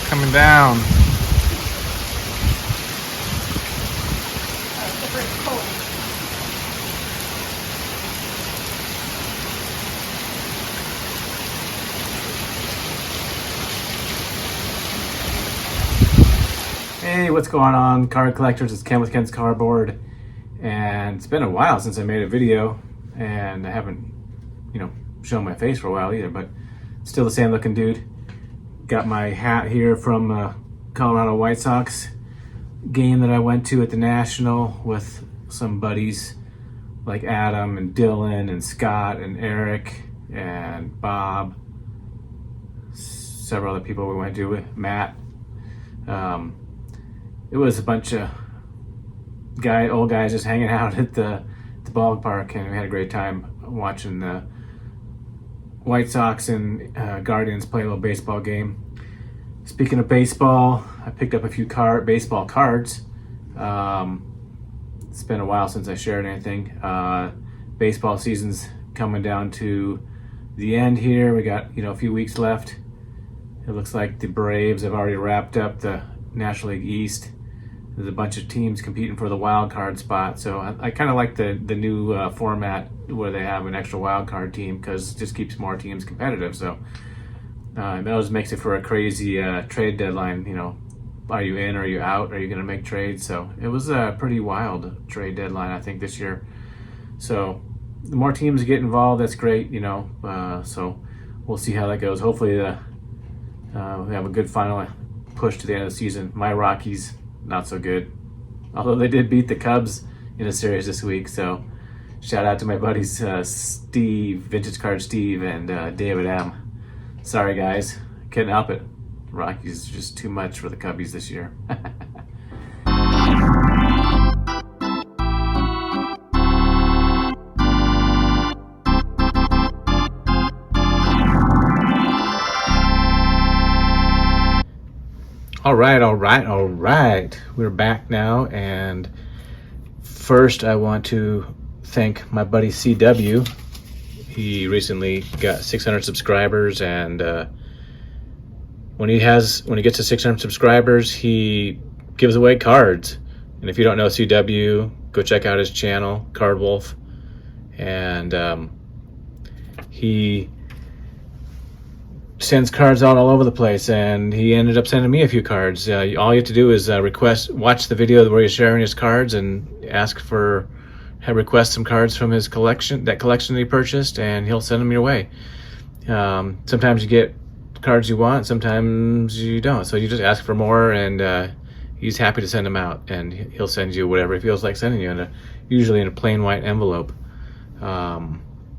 Coming down. Hey, what's going on, card collectors? It's Ken with Ken's Cardboard, and it's been a while since I made a video, and I haven't, shown my face for a while either, but still the same looking dude. Got my hat here from Colorado White Sox game that I went to at the National with some buddies like Adam and Dylan and Scott and Eric and Bob, several other people we went to with Matt. It was a bunch of old guys just hanging out at the ballpark, and we had a great time watching the White Sox and Guardians play a little baseball game. Speaking of baseball, I picked up a few baseball cards. It's been a while since I shared anything. Baseball season's coming down to the end here. We got a few weeks left. It looks like the Braves have already wrapped up the National League East. There's a bunch of teams competing for the wild card spot, so I kind of like the new format where they have an extra wild card team, because it just keeps more teams competitive. So that always makes it for a crazy trade deadline. Are you in? Are you out? Are you going to make trades? So it was a pretty wild trade deadline, I think, this year. So the more teams get involved, that's great. So we'll see how that goes. Hopefully, we have a good final push to the end of the season. My Rockies, not so good, although they did beat the Cubs in a series this week. So shout out to my buddies Steve, Vintage Card Steve, and David M. Sorry guys, couldn't help it. Rockies are just too much for the Cubbies this year. All right. We're back now, and first I want to thank my buddy CW. He recently got 600 subscribers, and when he gets to 600 subscribers, he gives away cards. And if you don't know CW, go check out his channel, Card Wolf, and he sends cards out all over the place, and he ended up sending me a few cards. All you have to do is watch the video where he's sharing his cards, and request some cards from his collection that he purchased, and he'll send them your way. Sometimes you get cards you want, sometimes you don't, so you just ask for more, and he's happy to send them out, and he'll send you whatever he feels like sending you, usually in a plain white envelope.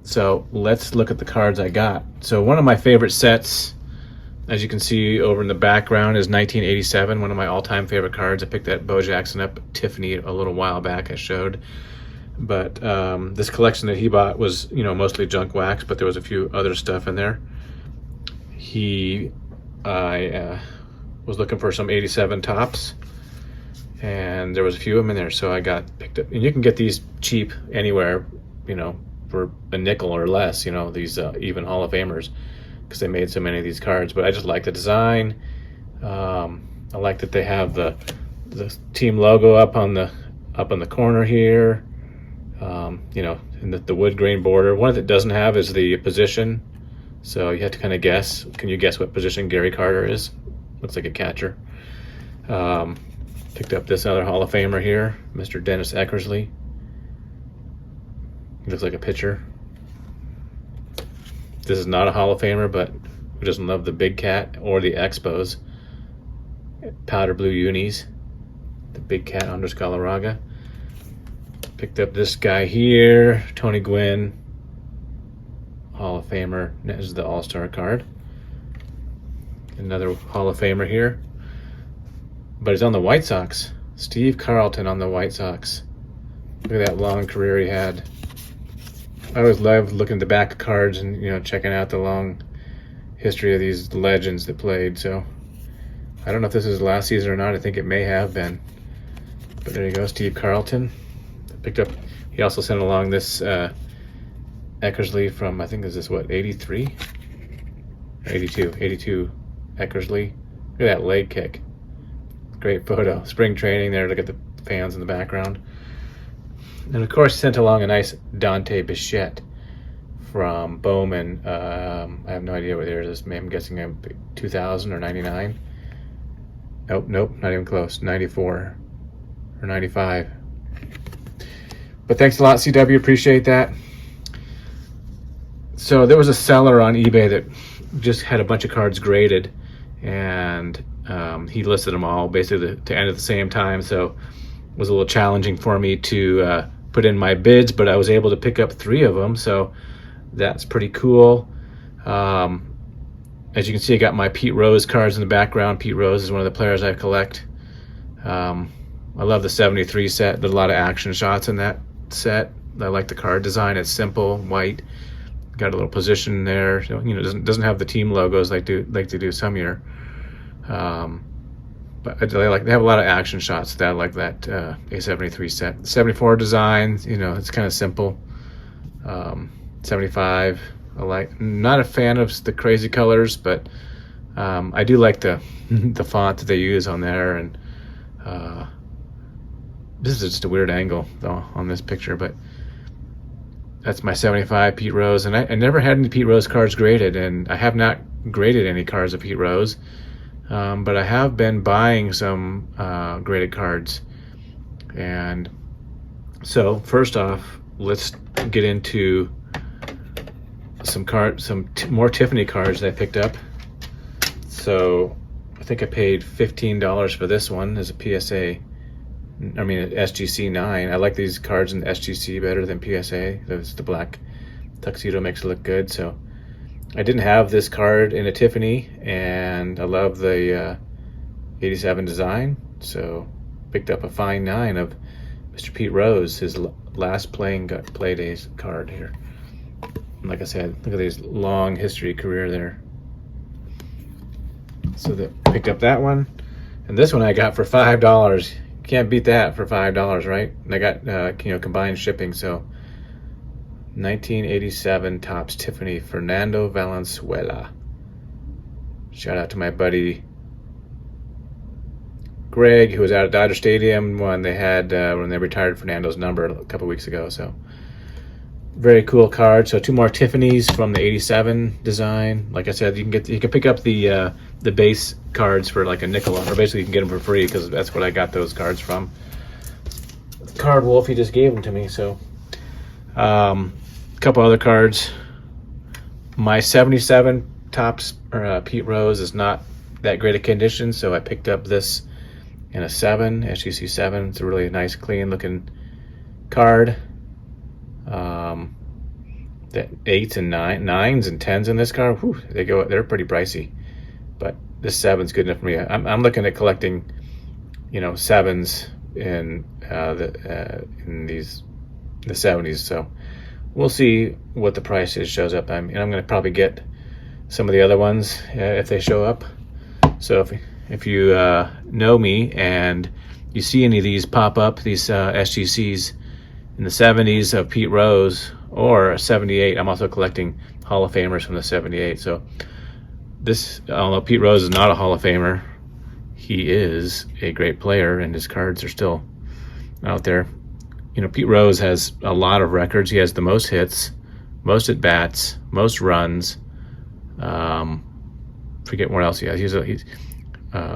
So let's look at the cards I got. So one of my favorite sets, as you can see over in the background, is 1987, one of my all-time favorite cards. I picked that Bo Jackson up Tiffany a little while back, I showed. But this collection that he bought was, mostly junk wax, but there was a few other stuff in there. I was looking for some 87 tops, and there was a few of them in there, so I picked up. And you can get these cheap anywhere, for a nickel or less, these even Hall of Famers, because they made so many of these cards. But I just like the design. I like that they have the team logo up on the corner here. And the wood grain border. One that it doesn't have is the position, so you have to kind of guess. Can you guess what position Gary Carter is? Looks like a catcher. Picked up this other Hall of Famer here, Mr. Dennis Eckersley. He looks like a pitcher. This is not a Hall of Famer, but who doesn't love the Big Cat or the Expos? Powder blue unis. The Big Cat under Galarraga. Picked up this guy here, Tony Gwynn, Hall of Famer. This is the All-Star card. Another Hall of Famer here. But he's on the White Sox. Steve Carlton on the White Sox. Look at that long career he had. I always loved looking at the back of cards and checking out the long history of these legends that played. So I don't know if this is last season or not. I think it may have been. But there you go, Steve Carlton. Picked up. He also sent along this Eckersley from, I think, is this what, 83? 82 Eckersley. Look at that leg kick. Great photo. Spring training there. Look at the fans in the background. And of course, sent along a nice Dante Bichette from Bowman. I have no idea what year it is. I'm guessing 2000 or 99. Nope, not even close. 94 or 95. But thanks a lot, CW. Appreciate that. So there was a seller on eBay that just had a bunch of cards graded, and he listed them all basically to end at the same time. So it was a little challenging for me to put in my bids, but I was able to pick up 3 of them. So that's pretty cool. As you can see, I got my Pete Rose cards in the background. Pete Rose is one of the players I collect. I love the 73 set. There's a lot of action shots in that set. I like the card design. It's simple, white. Got a little position there. You know, doesn't have the team logos like they do some year. But they have a lot of action shots. That I like that A73 set. 74 design. You know, it's kind of simple. 75. Not a fan of the crazy colors, but I do like the the font that they use on there. And this is just a weird angle though on this picture, but that's my 75 Pete Rose. And I never had any Pete Rose cards graded, and I have not graded any cards of Pete Rose, but I have been buying some graded cards. And so first off, let's get into some more Tiffany cards that I picked up. So I think I paid $15 for this one as a PSA. I mean, SGC 9. I like these cards in the SGC better than PSA. The black tuxedo makes it look good. So I didn't have this card in a Tiffany, and I love the 87 design. So picked up a fine 9 of Mr. Pete Rose, his last play days card here. And like I said, look at his long history career there. So picked up that one, and this one I got for $5. Can't beat that for $5, right? And I got combined shipping. So 1987 Topps Tiffany Fernando Valenzuela. Shout out to my buddy Greg, who was out at Dodger Stadium when they retired Fernando's number a couple weeks ago. So very cool card. So 2 more Tiffany's from the 87 design. Like I said, you can pick up the base cards for like a nickel, or basically you can get them for free, because that's what I got those cards from. Card Wolf, he just gave them to me. So a couple other cards. My 77 Topps Pete Rose is not that great a condition, so I picked up this in a 7, SGC 7. It's a really nice, clean looking card. The 8s and 9s and 10s in this card, whew, they're pretty pricey, but this 7's good enough for me. I'm looking at collecting, 7s in the 70s. So we'll see what the price shows up. I'm going to probably get some of the other ones if they show up. So if you know me and you see any of these pop up, these SGCs in the 70s of Pete Rose or 78, I'm also collecting Hall of Famers from the 78. So this, although Pete Rose is not a Hall of Famer, he is a great player, and his cards are still out there. Pete Rose has a lot of records. He has the most hits, most at bats, most runs. Forget what else he has. He's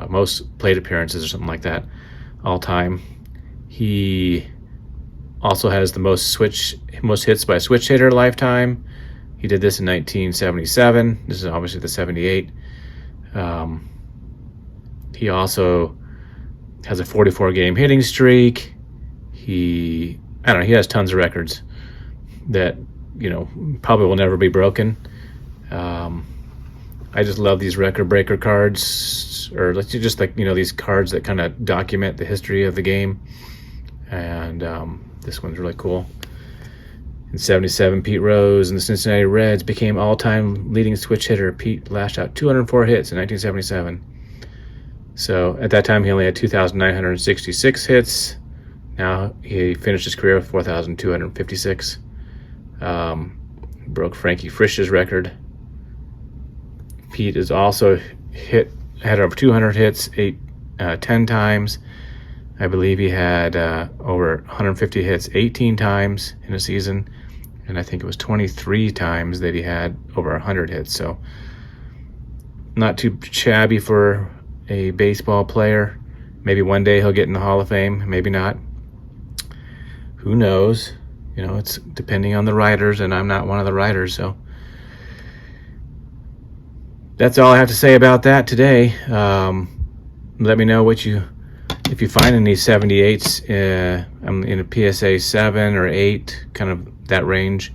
most plate appearances or something like that all time. He also has the most hits by switch hitter lifetime. He did this in 1977. This is obviously the 78. He also has a 44 game hitting streak. He has tons of records that probably will never be broken. I just love these record breaker cards, or these cards that kind of document the history of the game. And this one's really cool. In 77, Pete Rose and the Cincinnati Reds became all-time leading switch hitter. Pete lashed out 204 hits in 1977. So at that time, he only had 2,966 hits. Now he finished his career with 4,256. Broke Frankie Frisch's record. Pete has also had over 200 hits 10 times. I believe he had over 150 hits 18 times in a season, and I think it was 23 times that he had over 100 hits. So not too shabby for a baseball player. Maybe one day he'll get in the Hall of Fame, maybe not. Who knows? You know, it's depending on the writers, and I'm not one of the writers, so that's all I have to say about that today. Let me know if you find any 78s. I'm in a PSA 7 or 8, kind of that range.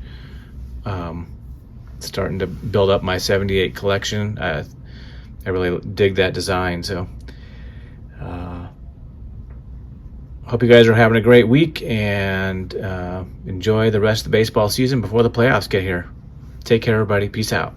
Starting to build up my 78 collection. I really dig that design, so hope you guys are having a great week, and enjoy the rest of the baseball season before the playoffs get here. Take care, everybody. Peace out.